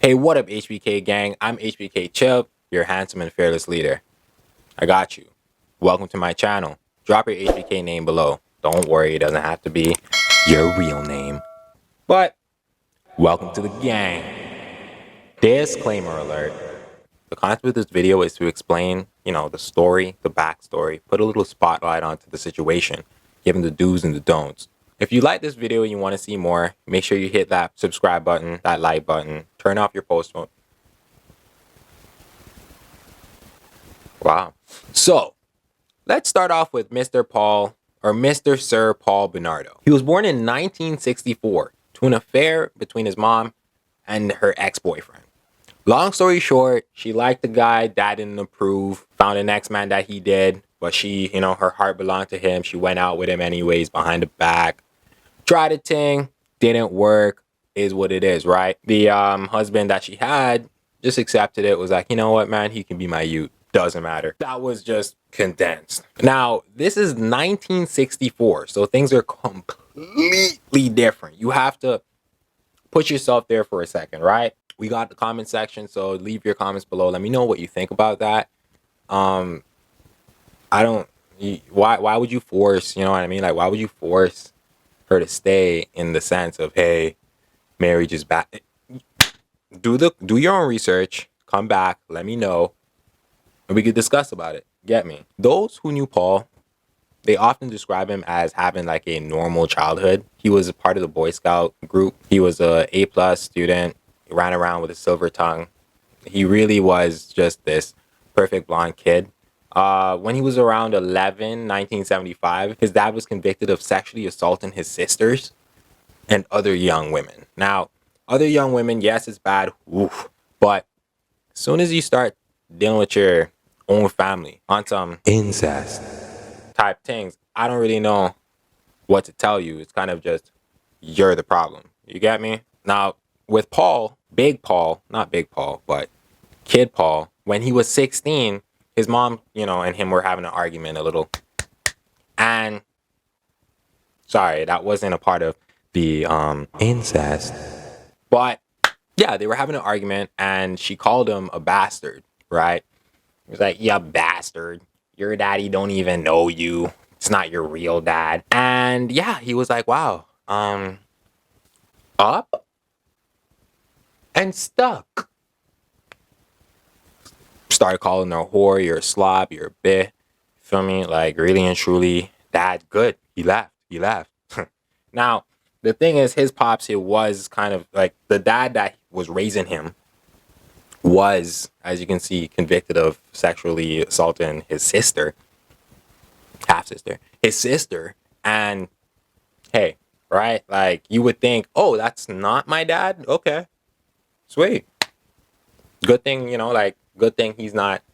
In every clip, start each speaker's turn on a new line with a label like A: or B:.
A: Hey, what up, HBK gang? I'm HBKchip, your handsome and fearless leader. I got you. Welcome to my channel. Drop your HBK name below. Don't worry, it doesn't have to be your real name. But welcome to the gang. Disclaimer alert. The concept of this video is to explain, the story, the backstory, put a little spotlight onto the situation, given the do's and the don'ts. If you like this video and you want to see more, make sure you hit that subscribe button, that like button, turn off your post note. Wow. So let's start off with Mr. Paul, or Mr. Sir Paul Bernardo. He was born in 1964 to an affair between his mom and her ex-boyfriend. Long story short, she liked the guy, dad didn't approve, found an ex-man that he did, but she, her heart belonged to him. She went out with him anyways, behind the back. Tried a thing, didn't work, is what it is, right? The husband that she had just accepted it, was like, you know what, man, he can be my youth. Doesn't matter. That was just condensed. Now, this is 1964, so things are completely different. You have to put yourself there for a second, right? We got the comment section, so leave your comments below. Let me know what you think about that. Why would you force, you know what I mean? Like, why would you force her to stay, in the sense of, hey, marriage is bad? Do your own research, come back, let me know, and we could discuss about it. Get me? Those who knew Paul, they often describe him as having like a normal childhood. He was a part of the Boy Scout group. He was a A+ student. He ran around with a silver tongue. He really was just this perfect blonde kid. When he was around 11, 1975, his dad was convicted of sexually assaulting his sisters and other young women. Now, other young women, yes, it's bad, oof, but as soon as you start dealing with your own family on some incest type things, I don't really know what to tell you. It's kind of just, you're the problem. You get me? Now, with Paul, Big Paul, not Big Paul, but Kid Paul, when he was 16, his mom, and him were having an argument a little. And, sorry, that wasn't a part of the incest. But, yeah, they were having an argument, and she called him a bastard, right? He was like, yeah, bastard. Your daddy don't even know you. It's not your real dad. And, yeah, he was like, wow, up and stuck. Started calling her a whore, you're a slob, you're a bitch. Feel me? Like, really and truly, dad, good. He left. Now, the thing is, his pops, it was kind of like the dad that was raising him was, as you can see, convicted of sexually assaulting his sister, his sister. And hey, right? Like, you would think, oh, that's not my dad? Okay, sweet. Good thing, good thing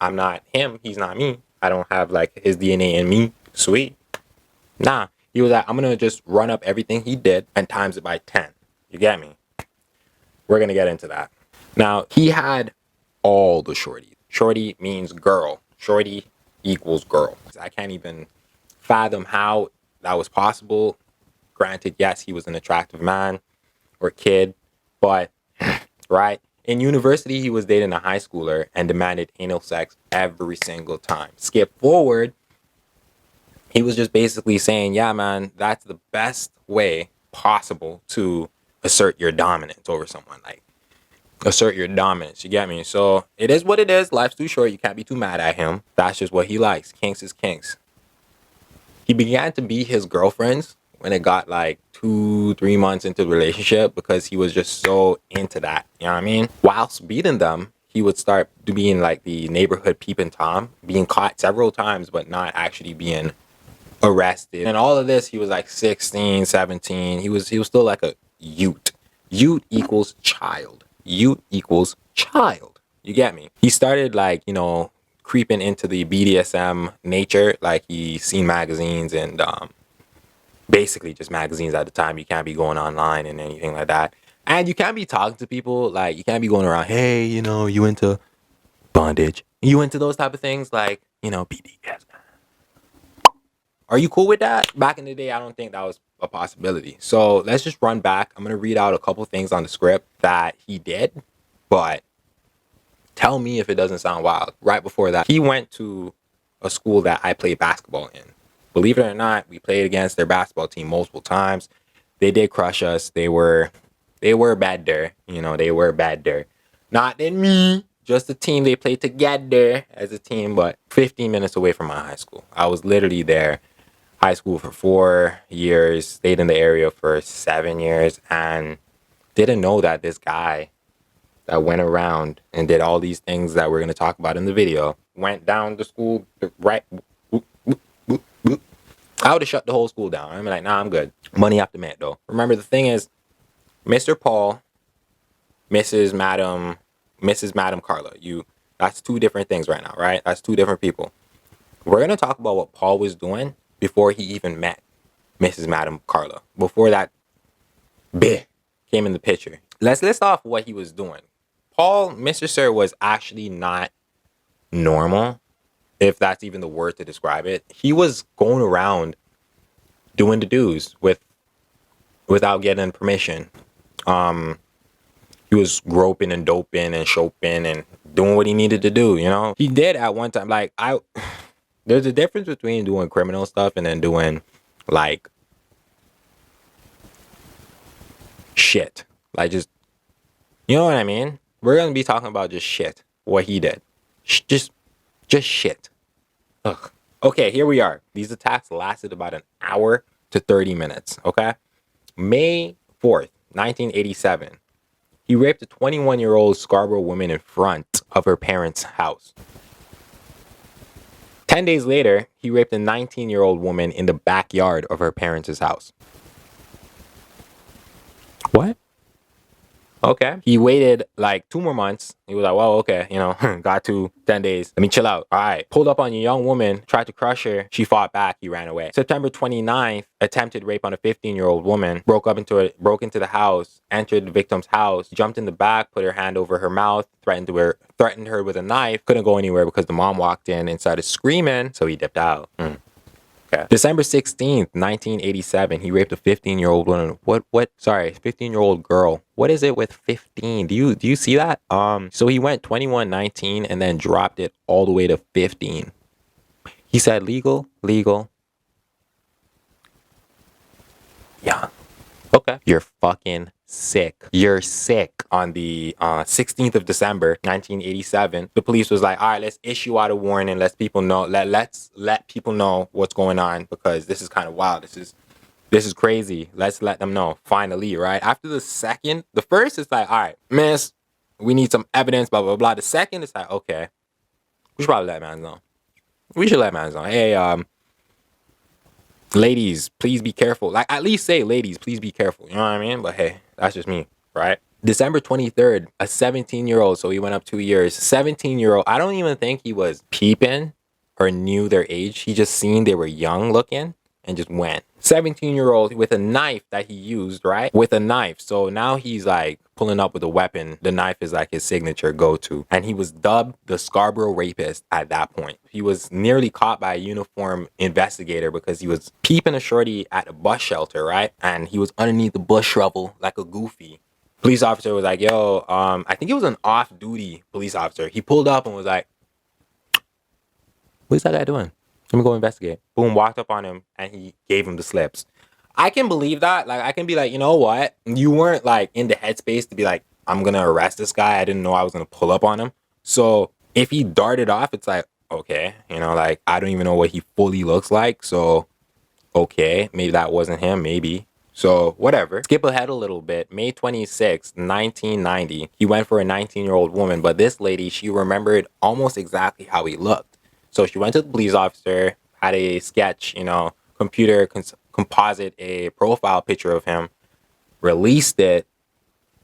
A: I'm not him, he's not me. I don't have like his DNA in me. Sweet. Nah, he was like, I'm gonna just run up everything he did and times it by 10. You get me? We're gonna get into that. Now, he had all the shorties. Shorty means girl. Shorty equals girl. I can't even fathom how that was possible. Granted, yes, he was an attractive man or kid, but right? In university, he was dating a high schooler and demanded anal sex every single time. Skip forward, he was just basically saying, yeah, man, that's the best way possible to assert your dominance over someone. Like, assert your dominance, you get me? So it is what it is. Life's too short. You can't be too mad at him. That's just what he likes. Kinks is kinks. He began to beat his girlfriends when it got like 2-3 months into the relationship, because he was just so into that. You know what I mean? Whilst beating them, he would start being like the neighborhood peeping Tom, being caught several times, but not actually being arrested. And all of this, he was like 16, 17. He was still like a youth. Youth equals child. Youth equals child. You get me? He started like, creeping into the BDSM nature. Like, he seen magazines and basically just magazines at the time. You can't be going online and anything like that. And you can't be talking to people. Like, you can't be going around, hey, you into bondage? You into those type of things? Like, BDSM. Are you cool with that? Back in the day, I don't think that was a possibility. So let's just run back. I'm going to read out a couple things on the script that he did But tell me if it doesn't sound wild. Right before that, he went to a school that I played basketball in. Believe it or not, we played against their basketball team multiple times. They did crush us. They were better. You know, they were better. Not than me. Just the team. They played together as a team, but 15 minutes away from my high school. I was literally there. High school for 4 years. Stayed in the area for 7 years. And didn't know that this guy that went around and did all these things that we're going to talk about in the video went down the school right. I would have shut the whole school down. I'm like, nah, I'm good. Money after minute though. Remember, the thing is, Mr. Paul, Mrs. Madam Carla. That's two different things right now, right? That's two different people. We're gonna talk about what Paul was doing before he even met Mrs. Madam Carla. Before that came in the picture. Let's list off what he was doing. Paul, Mr. Sir, was actually not normal, if that's even the word to describe it. He was going around doing the do's without getting permission. He was groping and doping and shoping and doing what he needed to do, you know? He did at one time, like, there's a difference between doing criminal stuff and then doing, like, shit. Like, just, you know what I mean? We're going to be talking about just shit, what he did. Just shit. Ugh. Okay, here we are. These attacks lasted about an hour to 30 minutes, okay? May 4th, 1987. He raped a 21-year-old Scarborough woman in front of her parents' house. 10 days later, he raped a 19-year-old woman in the backyard of her parents' house. What? Okay. He waited like 2 more months. He was like, well, okay, you know, got to 10 days. Let me chill out. All right. Pulled up on a young woman, tried to crush her. She fought back. He ran away. September 29th, attempted rape on a 15-year-old woman. Broke into the house, entered the victim's house, jumped in the back, put her hand over her mouth, threatened her with a knife. Couldn't go anywhere because the mom walked in and started screaming. So he dipped out. Okay. December 16th, 1987, he raped a 15-year-old woman. 15-year-old girl. What is it with 15? Do you see that? So he went 21, 19, and then dropped it all the way to 15. He said legal. Yeah. Okay. You're fucking sick. You're sick. On the 16th of December, 1987, the police was like, all right, let's issue out a warning. Let's people know. Let's let people know what's going on, because this is kind of wild. This is crazy. Let's let them know. Finally, right? After the first is like, all right, miss, we need some evidence, blah, blah, blah. The second is like, okay, we should probably let man know. We should let man know. Hey, ladies, please be careful. Like, at least say, ladies, please be careful. You know what I mean? But hey, that's just me, right? December 23rd, a 17-year-old, so he went up 2 years. 17-year-old, I don't even think he was peeping or knew their age. He just seen they were young looking and just went. 17-year-old with a knife that he used, right? With a knife. So now he's like pulling up with a weapon. The knife is like his signature go-to. And he was dubbed the Scarborough Rapist at that point. He was nearly caught by a uniformed investigator because he was peeping a shorty at a bus shelter, right? And he was underneath the bus shovel like a goofy. Police officer was like, yo, I think it was an off-duty police officer. He pulled up and was like, what's that guy doing? Let me go investigate. Boom, walked up on him and he gave him the slips. I can believe that. Like, I can be like, you know what? You weren't like in the headspace to be like, I'm going to arrest this guy. I didn't know I was going to pull up on him. So if he darted off, it's like, okay, you know, like, I don't even know what he fully looks like. So, okay, maybe that wasn't him, maybe. So whatever. Skip ahead a little bit. May 26, 1990. He went for a 19-year-old woman, but this lady, she remembered almost exactly how he looked. So she went to the police officer, had a sketch, you know, computer composite a profile picture of him, released it,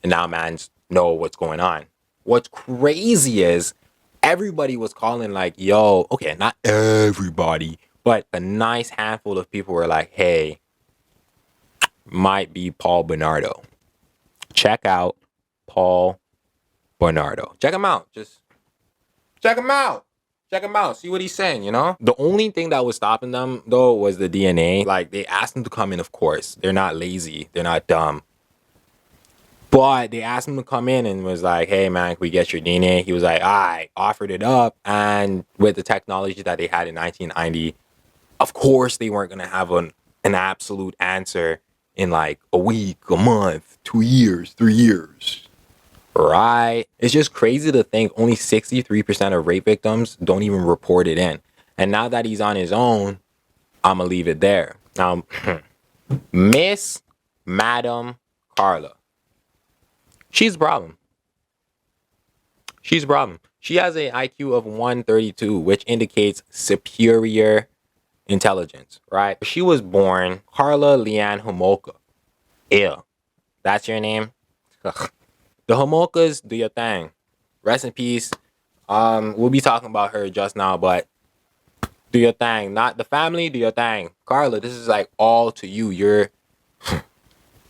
A: and now mans know what's going on. What's crazy is everybody was calling like, yo, okay, not everybody, but a nice handful of people were like, hey, might be Paul Bernardo. Check out Paul Bernardo. Check him out. Just check him out. Check him out. See what he's saying, you know? The only thing that was stopping them, though, was the DNA. Like, they asked him to come in, of course. They're not lazy. They're not dumb. But they asked him to come in and was like, hey man, can we get your DNA? He was like, I offered it up. And with the technology that they had in 1990, of course they weren't going to have an absolute answer in like a week, a month, 2 years, 3 years. Right? It's just crazy to think only 63% of rape victims don't even report it in. And now that he's on his own, I'm going to leave it there. Now, Miss Madam Carla. She's a problem. She's a problem. She has an IQ of 132, which indicates superior intelligence, right? She was born Carla Leanne Homolka. Ew. That's your name? Ugh. The Homolkas, do your thing. Rest in peace. We'll be talking about her just now, but do your thing. Not the family, do your thing. Carla, this is like all to you. You're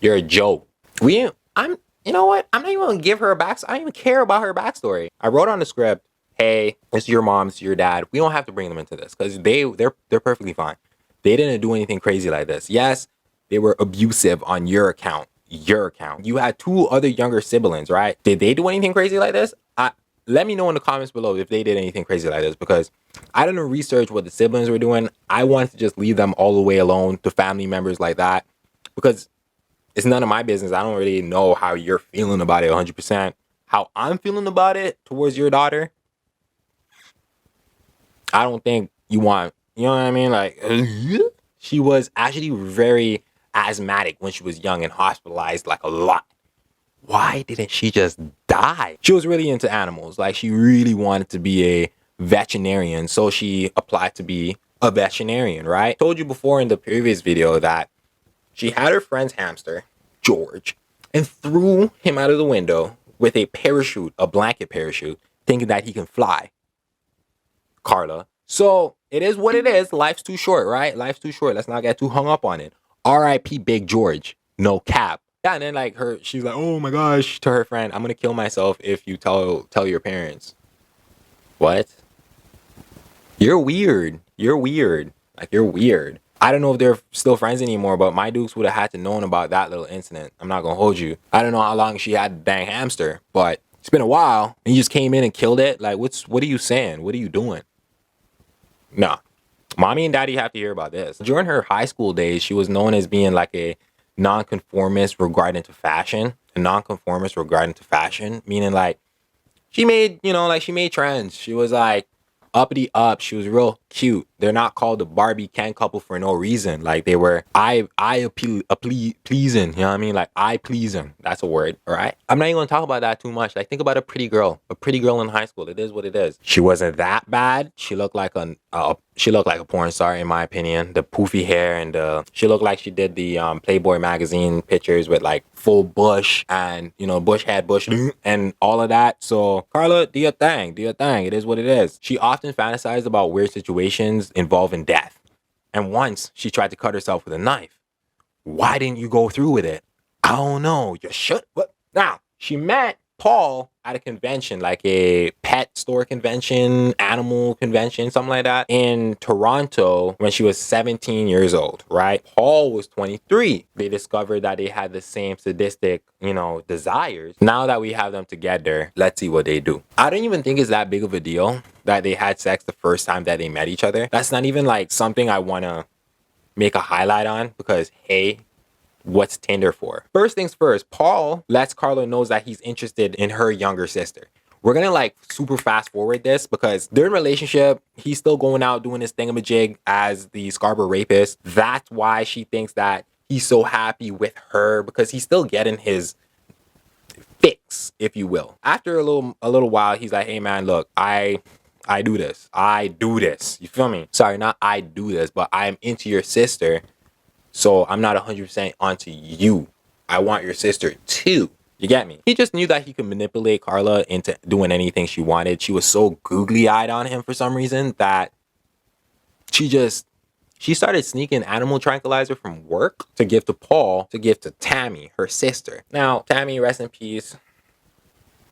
A: a joke. You know what? I'm not even gonna give her a backstory. I don't even care about her backstory. I wrote on the script, hey, it's your mom, it's your dad. We don't have to bring them into this because they're perfectly fine. They didn't do anything crazy like this. Yes, they were abusive on your account. Your account. You had 2 other younger siblings, right? Did they do anything crazy like this? Let me know in the comments below if they did anything crazy like this, because I didn't research what the siblings were doing. I wanted to just leave them all the way alone to family members like that, because it's none of my business. I don't really know how you're feeling about it 100%. How I'm feeling about it towards your daughter, I don't think you want, you know what I mean? Like, she was actually very asthmatic when she was young and hospitalized like a lot. Why didn't she just die? She was really into animals. Like, she really wanted to be a veterinarian. So she applied to be a veterinarian, right? Told you before in the previous video that she had her friend's hamster, George, and threw him out of the window with a parachute, a blanket parachute, thinking that he can fly. Carla. So it is what it is. Life's too short, right? Life's too short. Let's not get too hung up on it. R.I.P. Big George. No cap. Yeah, and then like she's like, oh my gosh, to her friend, I'm gonna kill myself if you tell your parents. What? You're weird. You're weird. Like, you're weird. I don't know if they're still friends anymore, but my dukes would have had to known about that little incident. I'm not gonna hold you. I don't know how long she had the dang hamster, but it's been a while, and you just came in and killed it. Like, what are you saying? What are you doing? Nah. Mommy and daddy have to hear about this. During her high school days, she was known as being like a nonconformist regarding to fashion. A nonconformist regarding to fashion, meaning like she made, she made trends. She was like uppity up. She was real cute. They're not called the Barbie Ken couple for no reason. Like, they were pleasing. You know what I mean? Like, eye pleasing. That's a word, all right? I'm not even gonna talk about that too much. Like, think about a pretty girl in high school. It is what it is. She wasn't that bad. She looked like a porn star, in my opinion. The poofy hair and she looked like she did the Playboy magazine pictures with like full bush and bush head, bush and all of that. So Carla, do your thing. It is what it is. She often fantasized about weird situations involving death. And once she tried to cut herself with a knife. Why didn't you go through with it? I don't know. You should. What? Now, she met Paul at a convention, like a pet store convention, animal convention, something like that, in Toronto when she was 17 years old, right? Paul was 23. They discovered that they had the same sadistic, desires. Now that we have them together, let's see what they do. I don't even think it's that big of a deal that they had sex the first time that they met each other. That's not even like something I want to make a highlight on, because, hey, what's Tinder for? First things first, Paul lets Carla knows that he's interested in her younger sister. We're gonna like super fast forward this because they're in a relationship. He's still going out doing his thingamajig as the Scarborough rapist. That's why she thinks that he's so happy with her, because he's still getting his fix, if you will. After a little while, he's like, hey man, look, I do this. You feel me? Sorry, not I do this, but I'm into your sister. So I'm not 100% onto you. I want your sister too. You get me? He just knew that he could manipulate Carla into doing anything she wanted. She was so googly-eyed on him for some reason that she started sneaking animal tranquilizer from work to give to Paul, to give to Tammy, her sister. Now, Tammy, rest in peace.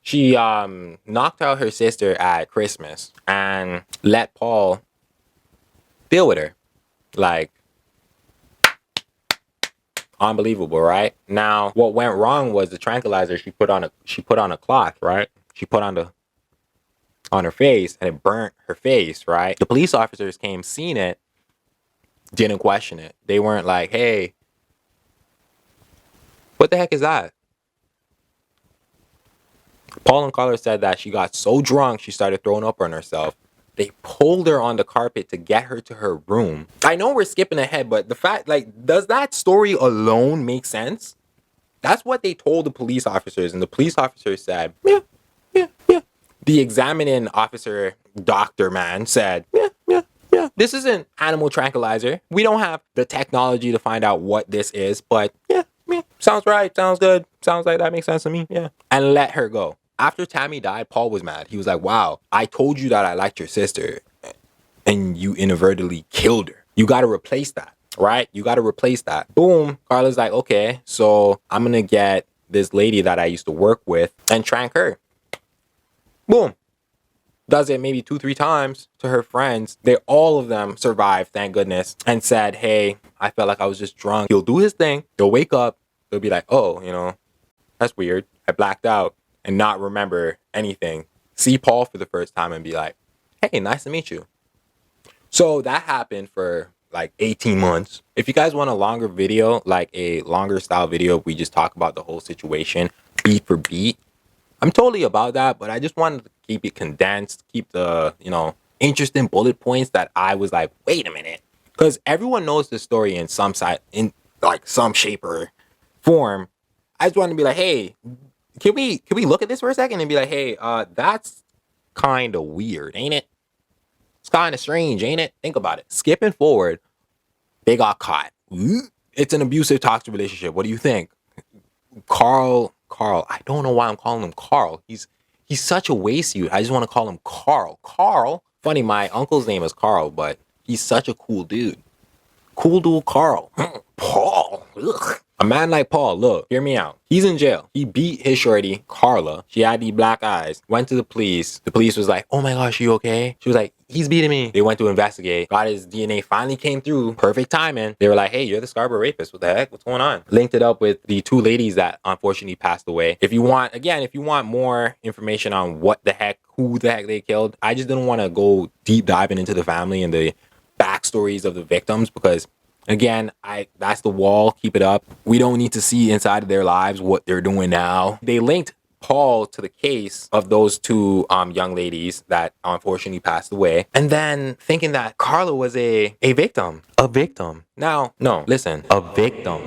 A: She knocked out her sister at Christmas and let Paul deal with her. Like, Unbelievable, right? Now, what went wrong was the tranquilizer she put on a cloth, right? She put on her face and it burnt her face, right? The police officers came, seen it, didn't question it. They weren't like, hey, what the heck is that? Paul and Carla said that she got so drunk she started throwing up on herself. They pulled her on the carpet to get her to her room. I know we're skipping ahead, but the fact, like, does that story alone make sense? That's what they told the police officers, and the police officers said, yeah, yeah, yeah. The examining officer, doctor man, said, yeah, yeah, yeah. This isn't animal tranquilizer. We don't have the technology to find out what this is, but yeah, yeah. Sounds right. Sounds good. Sounds like that makes sense to me. Yeah. And let her go. After Tammy died, Paul was mad. He was like, wow, I told you that I liked your sister and you inadvertently killed her. You got to replace that, right? You got to replace that. Boom. Carla's like, okay, so I'm going to get this lady that I used to work with and trank her. Boom. Does it maybe 2-3 times to her friends. All of them survived, thank goodness, and said, hey, I felt like I was just drunk. He'll do his thing. They'll wake up. They'll be like, oh, that's weird. I blacked out and not remember anything. See Paul for the first time and be like, hey, nice to meet you. So that happened for like 18 months. If you guys want a longer video, like a longer style video, we just talk about the whole situation beat for beat, I'm totally about that, but I just wanted to keep it condensed, keep the, interesting bullet points that I was like, wait a minute. Because everyone knows the story in some shape or form. I just wanted to be like, hey, can we look at this for a second and be like, hey, that's kind of weird, ain't it? It's kind of strange, ain't it? Think about it. Skipping forward, they got caught. It's an abusive, toxic relationship. What do you think? Carl, I don't know why I'm calling him Carl. He's such a waste youth. I just want to call him Carl. Carl. Funny, my uncle's name is Carl, but he's such a cool dude. Cool dude Carl. Paul. Ugh. A man like Paul, look, hear me out. He's in jail. He beat his shorty, Carla. She had these black eyes. Went to the police. The police was like, oh my gosh, you okay? She was like, he's beating me. They went to investigate. Got his DNA, finally came through. Perfect timing. They were like, hey, you're the Scarborough rapist. What the heck? What's going on? Linked it up with the 2 ladies that unfortunately passed away. If you want more information on who the heck they killed, I just didn't want to go deep diving into the family and the backstories of the victims because again, that's the wall. Keep it up. We don't need to see inside of their lives what they're doing now. They linked Paul to the case of those 2 young ladies that unfortunately passed away. And then thinking that Carla was a victim. A victim. Now, no, listen. A victim.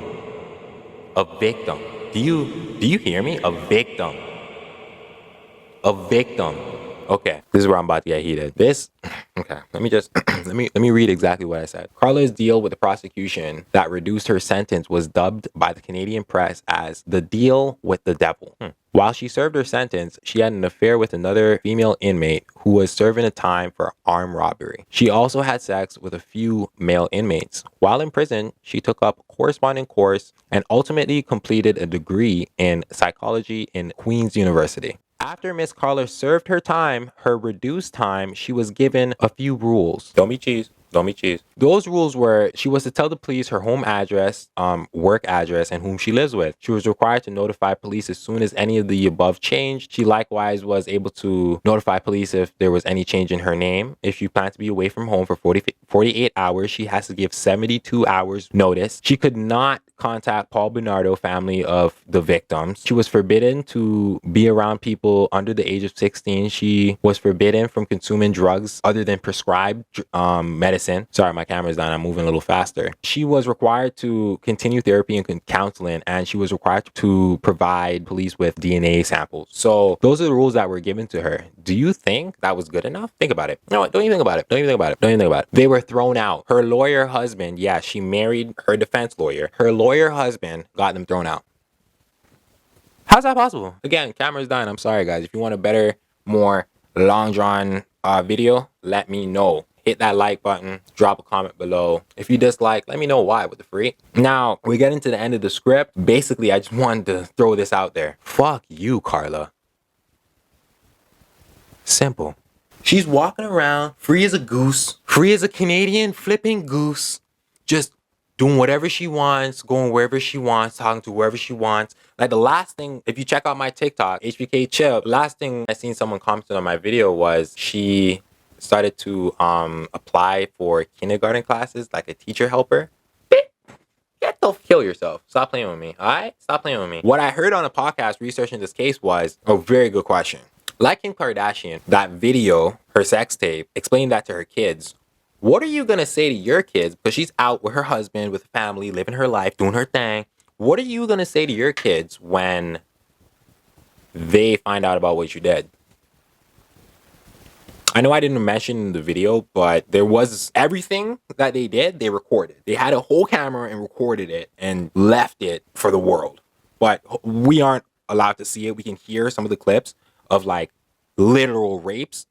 A: A victim. Do you hear me? A victim. A victim. Okay, this is where I'm about to get heated. Okay, let me just, let me read exactly what I said. Carla's deal with the prosecution that reduced her sentence was dubbed by the Canadian press as the deal with the devil. While she served her sentence, she had an affair with another female inmate who was serving a time for armed robbery. She also had sex with a few male inmates. While in prison, she took up a corresponding course and ultimately completed a degree in psychology in Queen's University. After Miss Carla served her time, her reduced time, she was given a few rules. Don't be cheese. Don't be cheese. Those rules were she was to tell the police her home address, work address, and whom she lives with. She was required to notify police as soon as any of the above changed. She likewise was able to notify police if there was any change in her name. If she planned to be away from home for 48 hours, she has to give 72 hours notice. She could not contact Paul Bernardo family of the victims. She was forbidden to be around people under the age of 16. She was forbidden from consuming drugs other than prescribed medicine. Sorry, my camera's down. I'm moving a little faster. She was required to continue therapy and counseling, and she was required to provide police with DNA samples. So those are the rules that were given to her. Do you think that was good enough? Think about it. No, don't even think about it. Don't even think about it. Don't even think about it. They were thrown out. Her lawyer husband, yeah, she married her defense lawyer. Her lawyer husband got them thrown out. How's that possible? Again, camera's done. I'm sorry, guys. If you want a better, more long drawn video, let me know. Hit that like button, drop a comment below. If you dislike, let me know why, what the freak. Now, we get into the end of the script. Basically, I just wanted to throw this out there. Fuck you, Carla. Simple. She's walking around, free as a goose, free as a Canadian flipping goose, just doing whatever she wants, going wherever she wants, talking to whoever she wants. Like the last thing, if you check out my TikTok, HBKchip, last thing I seen someone commented on my video was she started to apply for kindergarten classes, like a teacher helper. Get the kill yourself. Stop playing with me. All right? Stop playing with me. What I heard on a podcast researching this case was a very good question. Like Kim Kardashian, that video, her sex tape, explained that to her kids. What are you going to say to your kids? Because she's out with her husband, with family, living her life, doing her thing. What are you going to say to your kids when they find out about what you did? I know I didn't mention in the video, but there was everything that they did, they recorded. They had a whole camera and recorded it and left it for the world. But we aren't allowed to see it. We can hear some of the clips of like literal rapes.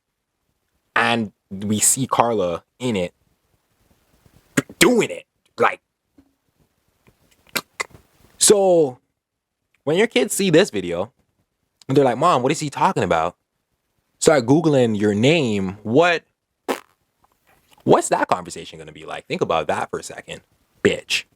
A: And we see Carla in it doing it. Like, so when your kids see this video and they're like, Mom, what is he talking about? Start Googling your name. What's that conversation going to be like? Think about that for a second, bitch.